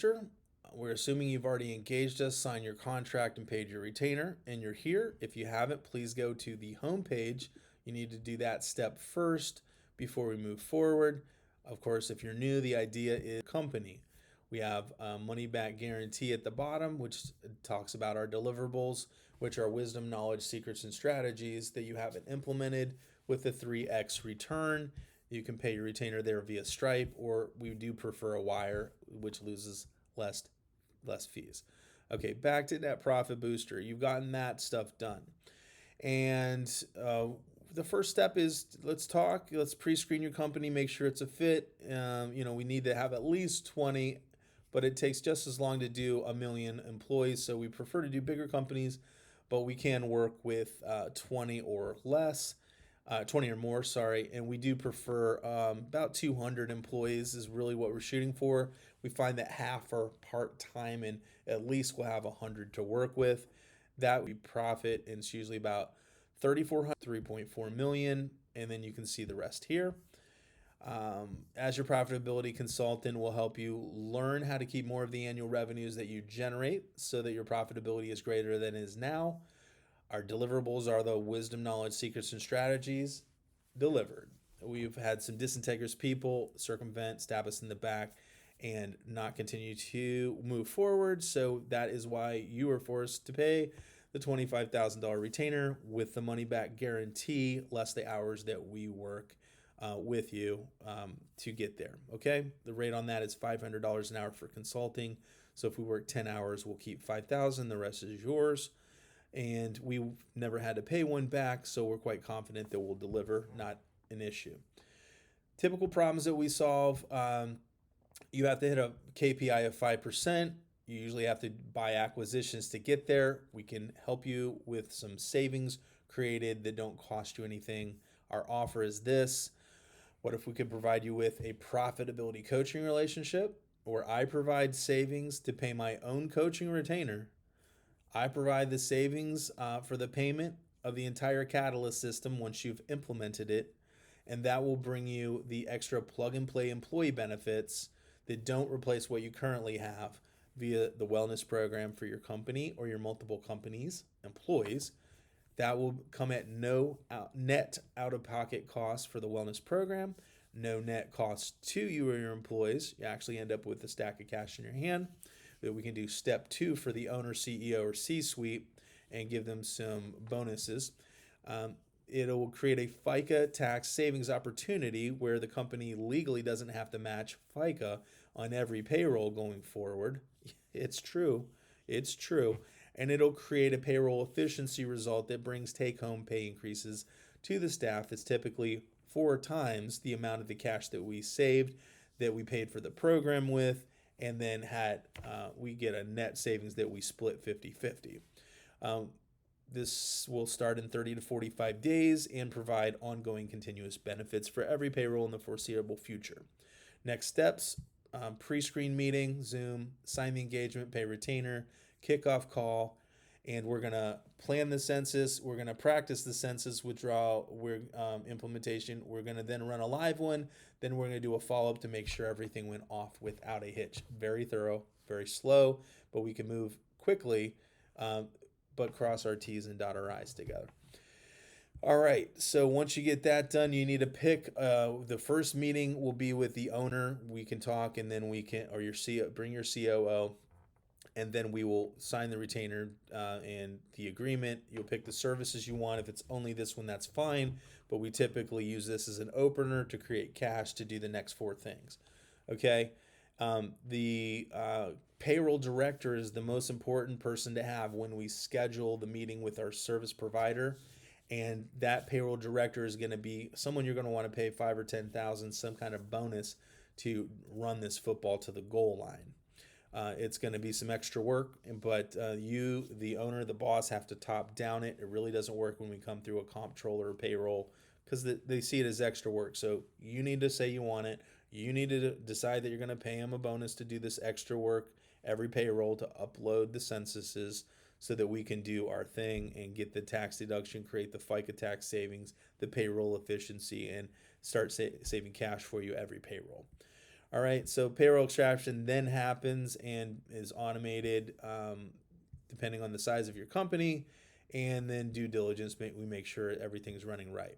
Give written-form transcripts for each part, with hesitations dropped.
booster. We're assuming you've already engaged us, signed your contract, and paid your retainer, and you're here. If you haven't, please go to the home page. You need to do that step first before we move forward. Of course, if you're new, the idea is company. We have a money back guarantee at the bottom, which talks about our deliverables, which are wisdom, knowledge, secrets, and strategies that you haven't implemented with the 3x return. You can pay your retainer there via Stripe, or we do prefer a wire, which loses less fees. Okay, back to Net Profit Booster. You've gotten that stuff done. And the first step is let's pre-screen your company, make sure it's a fit. We need to have at least 20, but it takes just as long to do 1 million employees. So we prefer to do bigger companies, but we can work with 20 or less. 20 or more, sorry, and we do prefer about 200 employees is really what we're shooting for. We find that half are part-time and at least we'll have 100 to work with. That we profit, and it's usually about 3,400, 3.4 million, and then you can see the rest here. As your profitability consultant, will help you learn how to keep more of the annual revenues that you generate so that your profitability is greater than it is now. Our deliverables are the wisdom, knowledge, secrets, and strategies delivered. We've had some disintegrous people circumvent, stab us in the back, and not continue to move forward. So that is why you are forced to pay the $25,000 retainer with the money back guarantee, less the hours that we work with you to get there. Okay, the rate on that is $500 an hour for consulting. So if we work 10 hours, we'll keep $5,000. The rest is yours. And we've never had to pay one back, so we're quite confident that we'll deliver, not an issue. Typical problems that we solve, you have to hit a KPI of 5%. You usually have to buy acquisitions to get there. We can help you with some savings created that don't cost you anything. Our offer is this. What if we could provide you with a profitability coaching relationship where I provide savings to pay my own coaching retainer? I provide the savings for the payment of the entire Catalyst system once you've implemented it, and that will bring you the extra plug-and-play employee benefits that don't replace what you currently have via the wellness program for your company or your multiple companies, employees. That will come at no net out-of-pocket cost for the wellness program, no net cost to you or your employees. You actually end up with a stack of cash in your hand. That we can do step 2 for the owner, CEO, or C-suite and give them some bonuses. It'll create a FICA tax savings opportunity where the company legally doesn't have to match FICA on every payroll going forward. It's true. And it'll create a payroll efficiency result that brings take-home pay increases to the staff. It's typically 4 times the amount of the cash that we saved, that we paid for the program with, and then we get a net savings that we split 50-50. This will start in 30 to 45 days and provide ongoing continuous benefits for every payroll in the foreseeable future. Next steps, pre-screen meeting, Zoom, sign the engagement, pay retainer, kickoff call, and we're going to plan the census. We're going to practice the census withdrawal implementation. We're going to then run a live one. Then we're going to do a follow-up to make sure everything went off without a hitch. Very thorough, very slow, but we can move quickly, but cross our T's and dot our I's together. All right, so once you get that done, you need to pick, the first meeting will be with the owner. We can talk, and then bring your COO, and then we will sign the retainer and the agreement. You'll pick the services you want. If it's only this one, that's fine, but we typically use this as an opener to create cash to do the next 4 things, okay? The payroll director is the most important person to have when we schedule the meeting with our service provider. And that payroll director is going to be someone you're going to want to pay $5,000 or $10,000, some kind of bonus to run this football to the goal line. It's going to be some extra work, but you, the owner, the boss, have to top down it. It really doesn't work when we come through a comptroller or payroll because they see it as extra work. So you need to say you want it. You need to decide that you're going to pay them a bonus to do this extra work every payroll to upload the censuses so that we can do our thing and get the tax deduction, create the FICA tax savings, the payroll efficiency, and start saving cash for you every payroll. All right, so payroll extraction then happens and is automated depending on the size of your company, and then due diligence, we make sure everything's running right.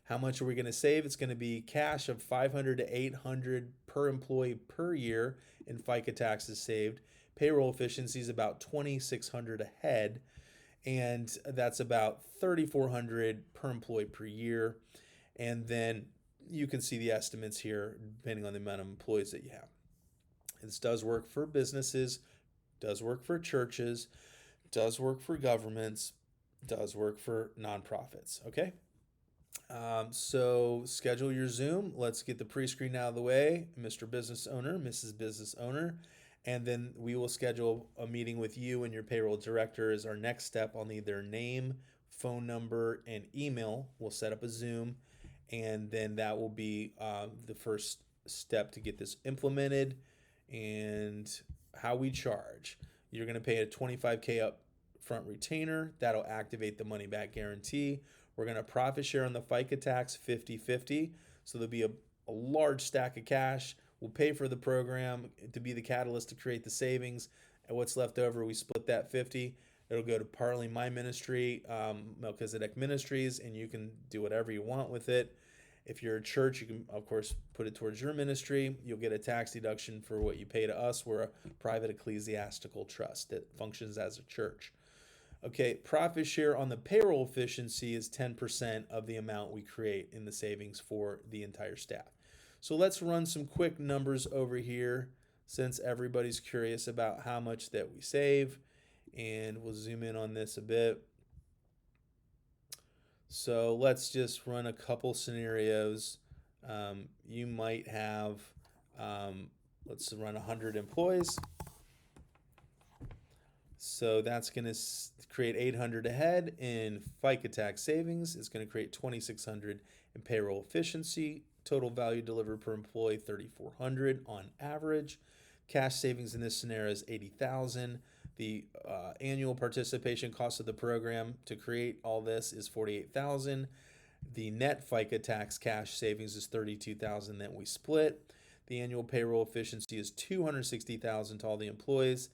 How much are we going to save? It's going to be cash of $500 to $800 per employee per year in FICA taxes saved. Payroll efficiency is about $2,600 a head, and that's about $3,400 per employee per year. And then you can see the estimates here depending on the amount of employees that you have. This does work for businesses, does work for churches, does work for governments, does work for nonprofits. Okay. So schedule your Zoom. Let's get the pre-screen out of the way, Mr. Business Owner, Mrs. Business Owner, and then we will schedule a meeting with you and your payroll director as our next step. I'll need their name, phone number, and email. We'll set up a Zoom, and then that will be the first step to get this implemented. And how we charge. You're going to pay a $25K up front retainer. That'll activate the money back guarantee. We're going to profit share on the FICA tax 50-50. So there'll be a large stack of cash. We'll pay for the program to be the catalyst to create the savings. And what's left over, we split that 50. It'll go to partly my ministry, Melchizedek Ministries, and you can do whatever you want with it. If you're a church, you can, of course, put it towards your ministry. You'll get a tax deduction for what you pay to us. We're a private ecclesiastical trust that functions as a church. Okay, profit share on the payroll efficiency is 10% of the amount we create in the savings for the entire staff. So let's run some quick numbers over here since everybody's curious about how much that we save. And we'll zoom in on this a bit. So let's just run a couple scenarios. You might have, let's run 100 employees. So that's going to create $800 a head in FICA tax savings. It's going to create $2,600 in payroll efficiency. Total value delivered per employee, $3,400 on average. Cash savings in this scenario is $80,000. The annual participation cost of the program to create all this is $48,000. The net FICA tax cash savings is $32,000 that we split. The annual payroll efficiency is $260,000 to all the employees,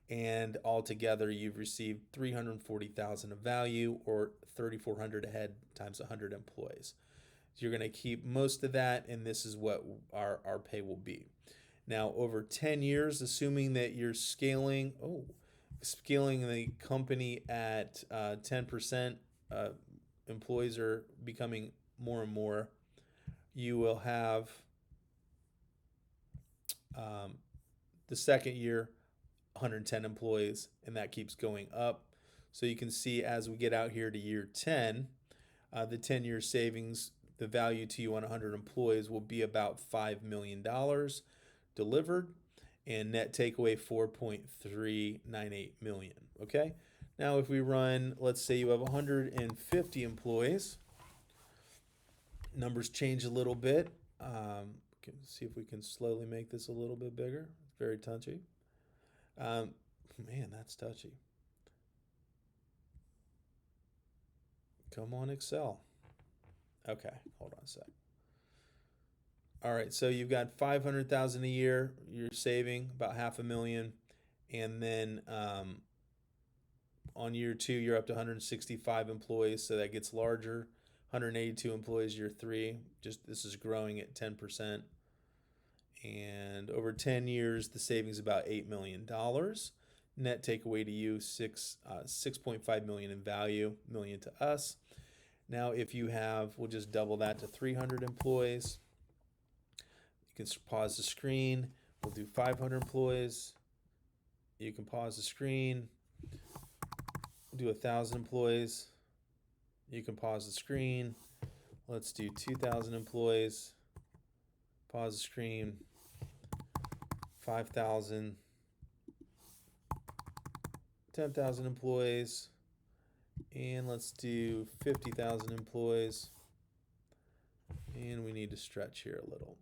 and altogether you've received $340,000 of value, or $3,400 a head times 100 employees. So you're going to keep most of that, and this is what our pay will be. Now, over 10 years, assuming that you're scaling the company at 10%, employees are becoming more and more, you will have the second year 110 employees, and that keeps going up. So you can see as we get out here to year 10, the 10-year savings, the value to you on 100 employees will be about $5 million delivered, and net takeaway $4.398 million. Okay, now if we run, let's say you have 150 employees, numbers change a little bit. See if we can slowly make this a little bit bigger. It's very touchy. Man, that's touchy. Come on, Excel. Okay, hold on a sec. All right, so you've got $500,000 a year. You're saving about $500,000, and then on year 2, you're up to 165 employees, so that gets larger. 182 employees year 3. Just this is growing at 10%, and over 10 years, the savings is about $8 million. Net takeaway to you $6.5 million in value, million to us. Now, if you have, we'll just double that to 300 employees. You can pause the screen. We'll do 500 employees. You can pause the screen. Do 1,000 employees. You can pause the screen. Let's do 2,000 employees. Pause the screen. 5,000. 10,000 employees. And let's do 50,000 employees. And we need to stretch here a little.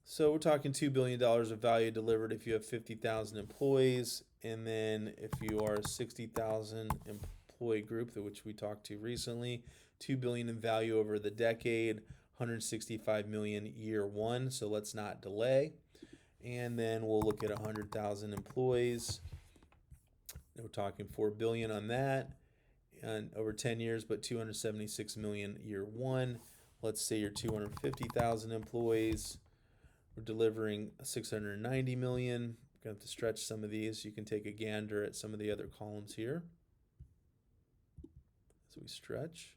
So we're talking $2 billion of value delivered if you have 50,000 employees. And then if you are 60,000 employee group, which we talked to recently. $2 billion in value over the decade, 165 million year one. So let's not delay. And then we'll look at 100,000 employees. We're talking 4 billion on that, and over 10 years, but 276 million year one. Let's say you're 250,000 employees. We're delivering 690 million. We're going to have to stretch some of these. You can take a gander at some of the other columns here as we stretch.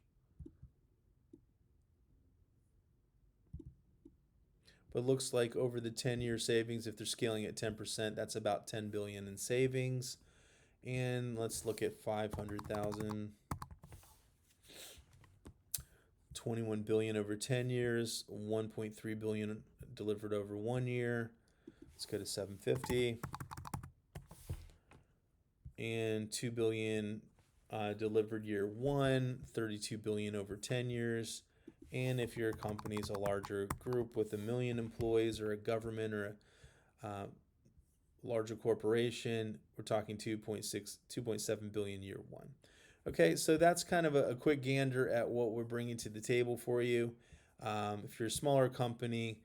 But it looks like over the 10-year savings, if they're scaling at 10%, that's about 10 billion in savings. And let's look at 500,000. 21 billion over 10 years, 1.3 billion delivered over 1 year. Let's go to 750. And 2 billion delivered year one, 32 billion over 10 years. And if your company's a larger group with 1 million employees, or a government, or a larger corporation, we're talking 2.7 billion year one. Okay, so that's kind of a quick gander at what we're bringing to the table for you. If you're a smaller company,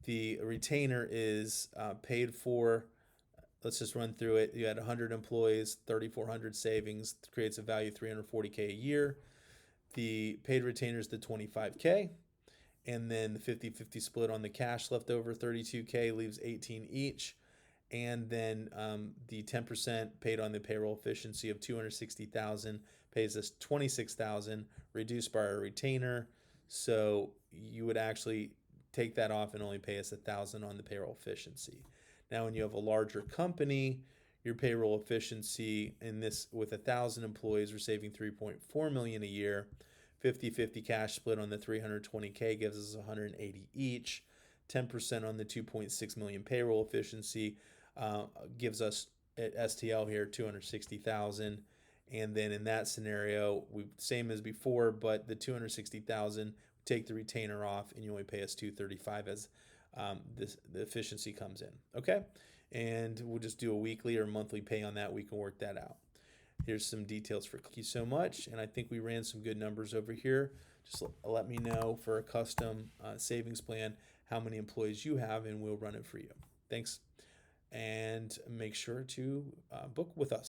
the retainer is paid for. Let's just run through it. You had 100 employees, 3,400 savings, creates a value of $340K a year. The paid retainer is the $25K, and then the 50-50 split on the cash left over, $32K, leaves $18 each. And then the 10% paid on the payroll efficiency of $260,000 pays us $26,000, reduced by our retainer. So you would actually take that off and only pay us $1,000 on the payroll efficiency. Now, when you have a larger company, your payroll efficiency in this, with 1,000 employees, we're saving $3.4 million a year. 50-50 cash split on the $320K gives us $180 each. 10% on the $2.6 million payroll efficiency gives us at STL here $260,000. And then in that scenario, same as before, but the $260,000, take the retainer off, and you only pay us $235 as the efficiency comes in. Okay, and we'll just do a weekly or monthly pay on that. We can work that out. Here's some details for. Thank you so much, and I think we ran some good numbers over here. Just let me know for a custom savings plan how many employees you have, and we'll run it for you. Thanks, and make sure to book with us.